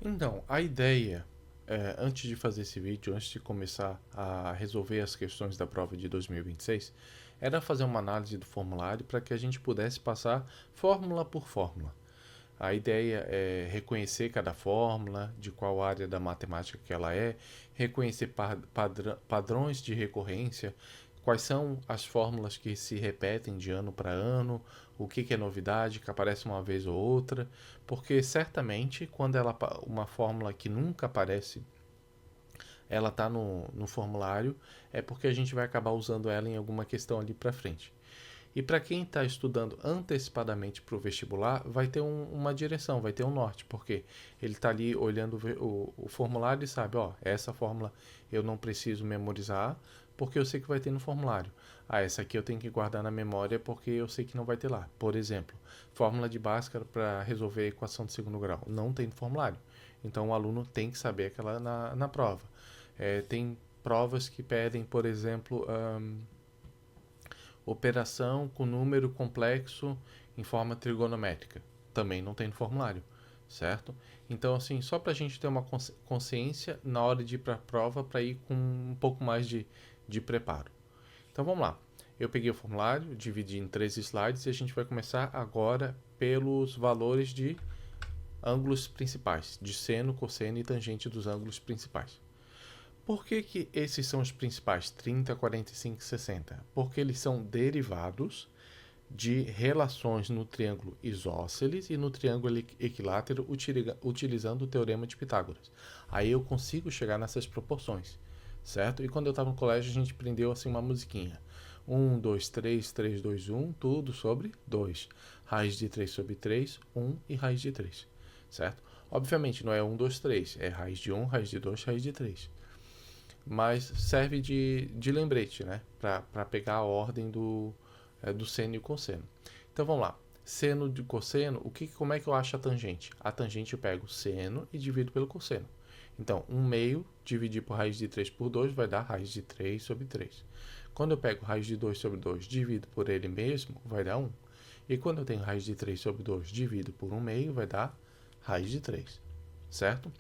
Então, a ideia, antes de fazer esse vídeo, antes de começar a resolver as questões da prova de 2026, era fazer uma análise do formulário para que a gente pudesse passar fórmula por fórmula. A ideia é reconhecer cada fórmula, de qual área da matemática que ela é, reconhecer padrões de recorrência, quais são as fórmulas que se repetem de ano para ano, o que é novidade, que aparece uma vez ou outra, porque certamente quando uma fórmula que nunca aparece, ela está no formulário, é porque a gente vai acabar usando ela em alguma questão ali para frente. E para quem está estudando antecipadamente para o vestibular, vai ter uma direção, vai ter um norte, porque ele está ali olhando o formulário e sabe, ó, essa fórmula eu não preciso memorizar, porque eu sei que vai ter no formulário. Ah, essa aqui eu tenho que guardar na memória porque eu sei que não vai ter lá. Por exemplo, fórmula de Bhaskara para resolver a equação de segundo grau. Não tem no formulário. Então o aluno tem que saber aquela na prova. Tem provas que pedem, por exemplo, operação com número complexo em forma trigonométrica. Também não tem no formulário, certo? Então, assim, só para a gente ter uma consciência na hora de ir para a prova, para ir com um pouco mais de preparo. Então, vamos lá. Eu peguei o formulário, dividi em 3 slides e a gente vai começar agora pelos valores de ângulos principais, de seno, cosseno e tangente dos ângulos principais. Por que esses são os principais, 30, 45 e 60? Porque eles são derivados de relações no triângulo isósceles e no triângulo equilátero utilizando o teorema de Pitágoras. Aí eu consigo chegar nessas proporções, certo? E quando eu estava no colégio a gente aprendeu assim uma musiquinha. 1, 2, 3, 3, 2, 1, tudo sobre 2. Raiz de 3 sobre 3, 1 e raiz de 3, certo? Obviamente não é 1, 2, 3, é raiz de 1, raiz de 2, raiz de 3, mas serve de lembrete, né? Para pegar a ordem do seno e cosseno. Então vamos lá. Seno de cosseno, como é que eu acho a tangente? A tangente eu pego seno e divido pelo cosseno. Então, 1 meio dividir por raiz de 3 por 2 vai dar raiz de 3 sobre 3. Quando eu pego raiz de 2 sobre 2 divido por ele mesmo, vai dar 1. E quando eu tenho raiz de 3 sobre 2 divido por 1 meio, vai dar raiz de 3. Certo?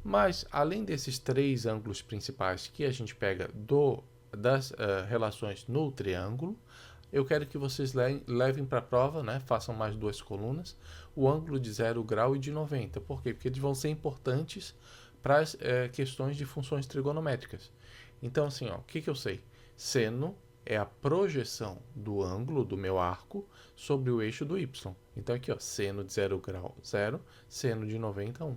Mas, além desses 3 ângulos principais que a gente pega das relações no triângulo, eu quero que vocês levem para a prova, né, façam mais 2 colunas, o ângulo de 0 grau e de 90. Por quê? Porque eles vão ser importantes para as questões de funções trigonométricas. Então, assim, ó, o que eu sei? Seno é a projeção do ângulo do meu arco sobre o eixo do y. Então, aqui, ó, seno de 0 grau, 0, seno de 90, 1.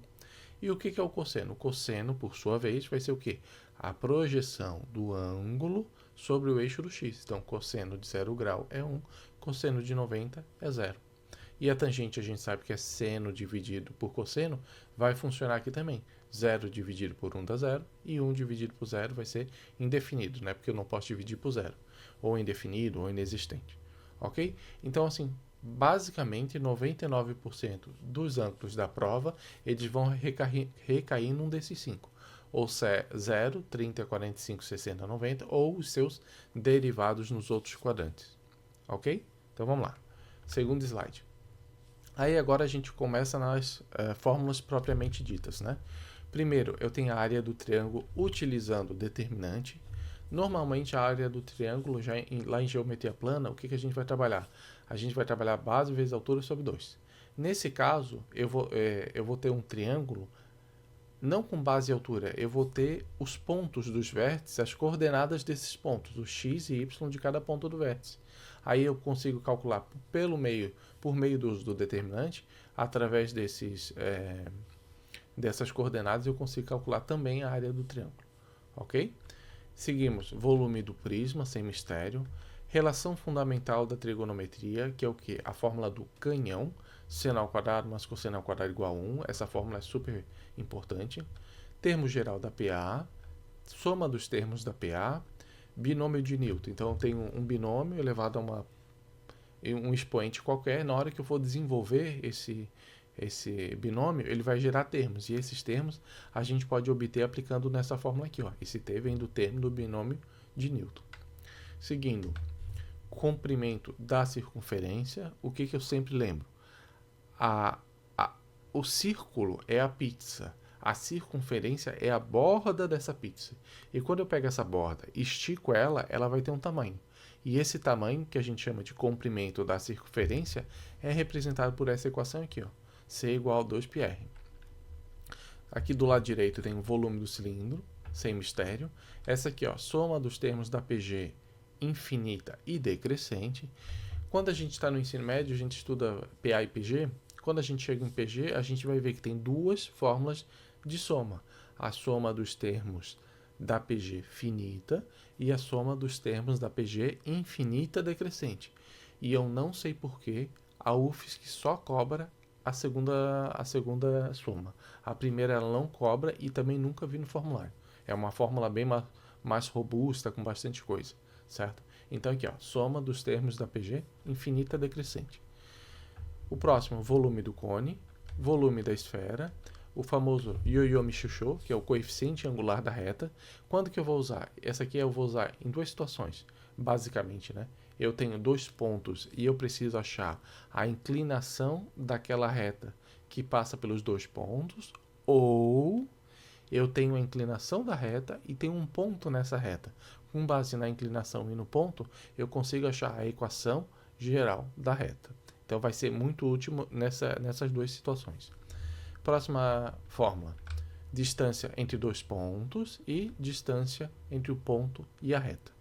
E o que é o cosseno? O cosseno, por sua vez, vai ser o quê? A projeção do ângulo sobre o eixo do x. Então, cosseno de 0 grau é 1, cosseno de 90 é 0. E a tangente a gente sabe que é seno dividido por cosseno, vai funcionar aqui também. 0 dividido por 1 dá 0, e 1 dividido por 0 vai ser indefinido, né? Porque eu não posso dividir por 0. Ou indefinido ou inexistente. Ok? Então, assim, basicamente 99% dos ângulos da prova eles vão recair num desses 5. Ou 0, 30, 45, 60, 90, ou os seus derivados nos outros quadrantes. Ok? Então vamos lá. Segundo slide. Aí agora a gente começa nas fórmulas propriamente ditas, né? Primeiro, eu tenho a área do triângulo utilizando o determinante. Normalmente a área do triângulo, lá em geometria plana, o que a gente vai trabalhar? A gente vai trabalhar base vezes altura sobre 2. Nesse caso, eu vou ter um triângulo, não com base e altura, eu vou ter os pontos dos vértices, as coordenadas desses pontos, o x e y de cada ponto do vértice. Aí eu consigo calcular por meio do uso do determinante, através dessas coordenadas, eu consigo calcular também a área do triângulo. Ok? Seguimos volume do prisma, sem mistério. Relação fundamental da trigonometria, que é o que? A fórmula do canhão, seno ao quadrado mais cosseno ao quadrado igual a 1. Essa fórmula é super importante. Termo geral da PA, soma dos termos da PA, binômio de Newton. Então eu tenho um binômio elevado a um expoente qualquer. Na hora que eu for desenvolver esse binômio, ele vai gerar termos. E esses termos a gente pode obter aplicando nessa fórmula aqui. Ó. Esse T vem do termo do binômio de Newton. Seguindo, comprimento da circunferência. O que eu sempre lembro? A, o círculo é a pizza. A circunferência é a borda dessa pizza. E quando eu pego essa borda e estico ela, ela vai ter um tamanho. E esse tamanho, que a gente chama de comprimento da circunferência, é representado por essa equação aqui, ó. C igual a 2πr. Aqui do lado direito tem o volume do cilindro, sem mistério. Essa aqui, ó, soma dos termos da PG infinita e decrescente. Quando a gente está no ensino médio, a gente estuda PA e PG. Quando a gente chega em PG, a gente vai ver que tem duas fórmulas de soma. A soma dos termos da PG finita e a soma dos termos da PG infinita decrescente. E eu não sei porquê a UFSC só cobra a segunda soma. A primeira ela não cobra e também nunca vi no formulário. É uma fórmula bem mais robusta, com bastante coisa, certo? Então aqui, ó, soma dos termos da PG infinita decrescente. O próximo, volume do cone, volume da esfera, o famoso Yo-Yo-Michucho, que é o coeficiente angular da reta. Quando que eu vou usar? Essa aqui eu vou usar em duas situações, basicamente, né? Eu tenho dois pontos e eu preciso achar a inclinação daquela reta que passa pelos dois pontos, ou eu tenho a inclinação da reta e tenho um ponto nessa reta. Com base na inclinação e no ponto, eu consigo achar a equação geral da reta. Então vai ser muito útil nessas duas situações. Próxima fórmula. Distância entre dois pontos e distância entre o ponto e a reta.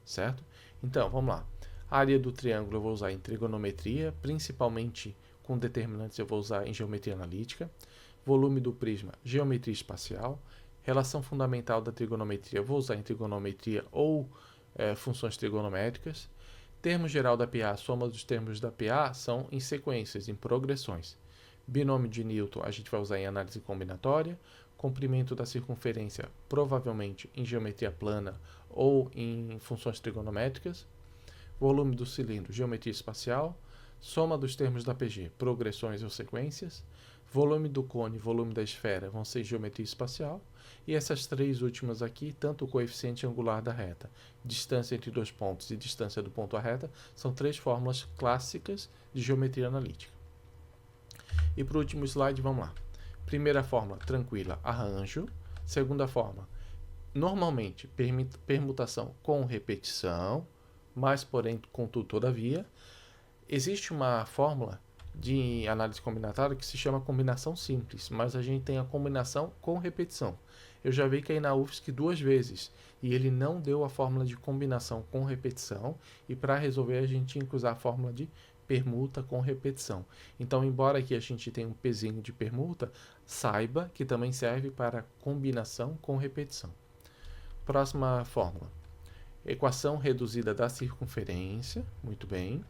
Certo? Então, vamos lá. A área do triângulo eu vou usar em trigonometria, principalmente com determinantes eu vou usar em geometria analítica. Volume do prisma, geometria espacial. Relação fundamental da trigonometria eu vou usar em trigonometria ou funções trigonométricas. Termo geral da PA, soma dos termos da PA são em sequências, em progressões. Binômio de Newton a gente vai usar em análise combinatória. Comprimento da circunferência, provavelmente em geometria plana ou em funções trigonométricas. Volume do cilindro, geometria espacial. Soma dos termos da PG, progressões ou sequências. Volume do cone e volume da esfera vão ser geometria espacial. E essas três últimas aqui, tanto o coeficiente angular da reta, distância entre dois pontos e distância do ponto à reta, são três fórmulas clássicas de geometria analítica. E para o último slide, vamos lá. Primeira fórmula, tranquila, arranjo. Segunda forma, normalmente, permutação com repetição, mas porém, contudo, todavia. Existe uma fórmula de análise combinatória que se chama combinação simples, mas a gente tem a combinação com repetição. Eu já vi que aí na UFSC duas vezes, e ele não deu a fórmula de combinação com repetição, e para resolver a gente tinha que usar a fórmula de permuta com repetição. Então, embora aqui a gente tenha um pezinho de permuta, saiba que também serve para combinação com repetição. Próxima fórmula. Equação reduzida da circunferência, muito bem.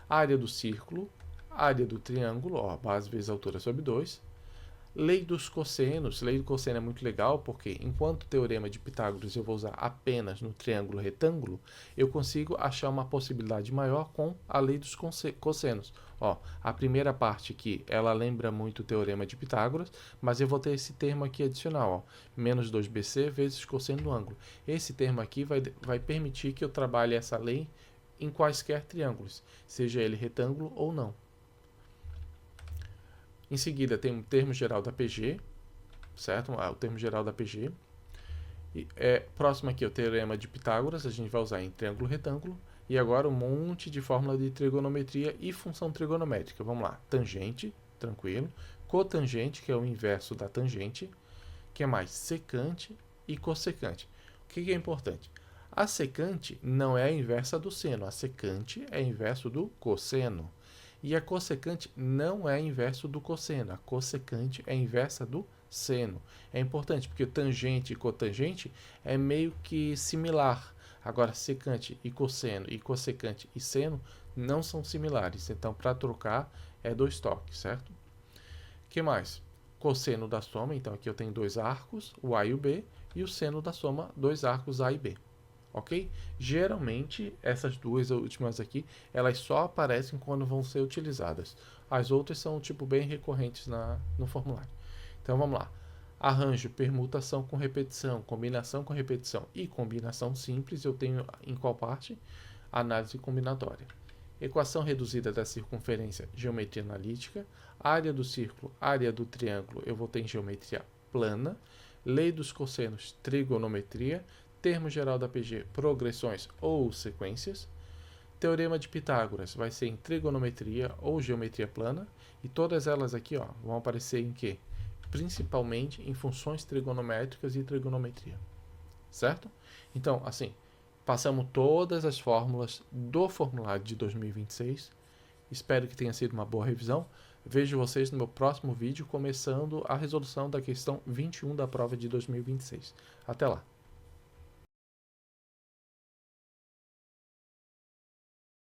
Área do círculo, área do triângulo, ó, base vezes altura sobre 2. Lei dos cossenos. Lei do cosseno é muito legal porque, enquanto o teorema de Pitágoras eu vou usar apenas no triângulo retângulo, eu consigo achar uma possibilidade maior com a lei dos cossenos. Ó, a primeira parte aqui, ela lembra muito o teorema de Pitágoras, mas eu vou ter esse termo aqui adicional, ó, menos 2bc vezes cosseno do ângulo. Esse termo aqui vai permitir que eu trabalhe essa lei em quaisquer triângulos, seja ele retângulo ou não. Em seguida, tem o termo geral da PG, certo? O termo geral da PG. Próximo aqui é o teorema de Pitágoras, a gente vai usar em triângulo retângulo. E agora um monte de fórmula de trigonometria e função trigonométrica. Vamos lá. Tangente, tranquilo. Cotangente, que é o inverso da tangente. Que é mais? Secante e cossecante. O que é importante? A secante não é a inversa do seno. A secante é a inverso do cosseno. E a cossecante não é inverso do cosseno. A cossecante é inversa do seno. É importante porque o tangente e cotangente é meio que similar. Agora, secante e cossecante e seno não são similares. Então, para trocar, é dois toques, certo? O que mais? Cosseno da soma. Então, aqui eu tenho dois arcos, o A e o B. E o seno da soma, dois arcos A e B. Ok? Geralmente, essas duas últimas aqui, elas só aparecem quando vão ser utilizadas. As outras são, tipo, bem recorrentes no formulário. Então, vamos lá. Arranjo, permutação com repetição, combinação com repetição e combinação simples, eu tenho em qual parte? Análise combinatória. Equação reduzida da circunferência, geometria analítica. Área do círculo, área do triângulo, eu vou ter em geometria plana. Lei dos cossenos, trigonometria. Termo geral da PG, progressões ou sequências. Teorema de Pitágoras vai ser em trigonometria ou geometria plana. E todas elas aqui vão aparecer em quê? Principalmente em funções trigonométricas e trigonometria. Certo? Então, assim, passamos todas as fórmulas do formulário de 2026. Espero que tenha sido uma boa revisão. Vejo vocês no meu próximo vídeo, começando a resolução da questão 21 da prova de 2026. Até lá!